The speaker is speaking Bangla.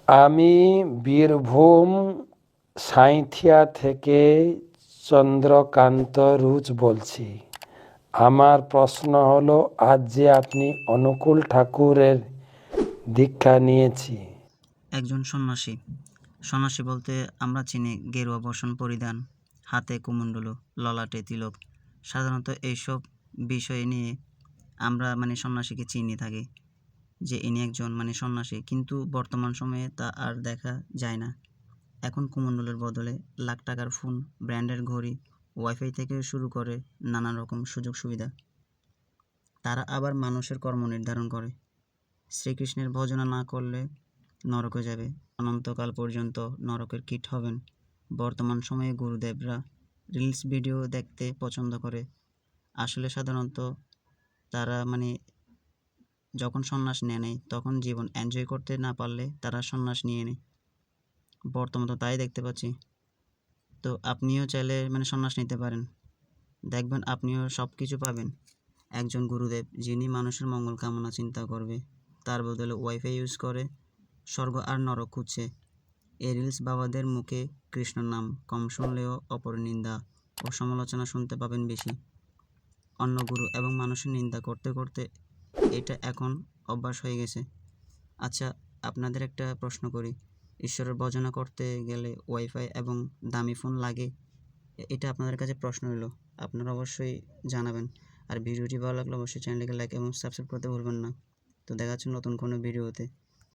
আমি বীরভূম সাঁইথিয়া থেকে চন্দ্রকান্ত রুজ বলছি। আমার প্রশ্ন হলো, আজ যে আপনি অনুকূল ঠাকুরের দীক্ষা নিয়েছি। একজন সন্ন্যাসী। সন্ন্যাসী বলতে আমরা চিনি গেরুয়া বসন পরিধান, হাতে কুমণ্ডলু, ললাটে তিলক। সাধারণত এইসব বিষয় নিয়ে আমরা সন্ন্যাসীকে চিনি থাকি যে ইনি একজন সন্ন্যাসী, কিন্তু বর্তমান সময়ে তা আর দেখা যায় না। এখন কুমণ্ডলের বদলে লাখ টাকার ফোন, ব্র্যান্ডের ঘড়ি, ওয়াইফাই থেকে শুরু করে নানা রকম সুযোগ সুবিধা। তারা আবার মানুষের কর্ম নির্ধারণ করে। শ্রীকৃষ্ণের ভজনা না করলে নরকে যাবে, অনন্তকাল পর্যন্ত নরকের কীট হবেন। বর্তমান সময়ে গুরুদেবরা রিলস ভিডিও দেখতে পছন্দ করে। আসলে সাধারণত তারা যখন সন্ন্যাস নেয় তখন জীবন এনজয় করতে না পারলে তারা সন্ন্যাস নিয়ে নেয়। বর্তমানে তো তাই দেখতে পাচ্ছি। তো আপনিও চাইলে সন্ন্যাস নিতে পারেন, দেখবেন আপনিও সব কিছু পাবেন। একজন গুরুদেব যিনি মানুষের মঙ্গল কামনা চিন্তা করবে, তার বদলে ওয়াইফাই ইউজ করে স্বর্গ আর নরক খুঁজছে। এই রিলস বাবাদের মুখে কৃষ্ণ নাম কম শুনলেও অপরের নিন্দা ও সমালোচনা শুনতে পাবেন বেশি। অন্য গুরু এবং মানুষের নিন্দা করতে করতে এটা এখন অভ্যাস হয়ে গেছে। আচ্ছা, আপনাদের একটা প্রশ্ন করি, ঈশ্বরের ভজনা করতে গেলে ওয়াইফাই এবং দামি ফোন লাগে? এটা আপনাদের কাছে প্রশ্ন হলো, আপনারা অবশ্যই জানাবেন। আর ভিডিওটি ভালো লাগলে অবশ্যই চ্যানেলটিকে লাইক এবং সাবস্ক্রাইব করতে ভুলবেন না। তো দেখা হচ্ছে নতুন কোনো ভিডিওতে।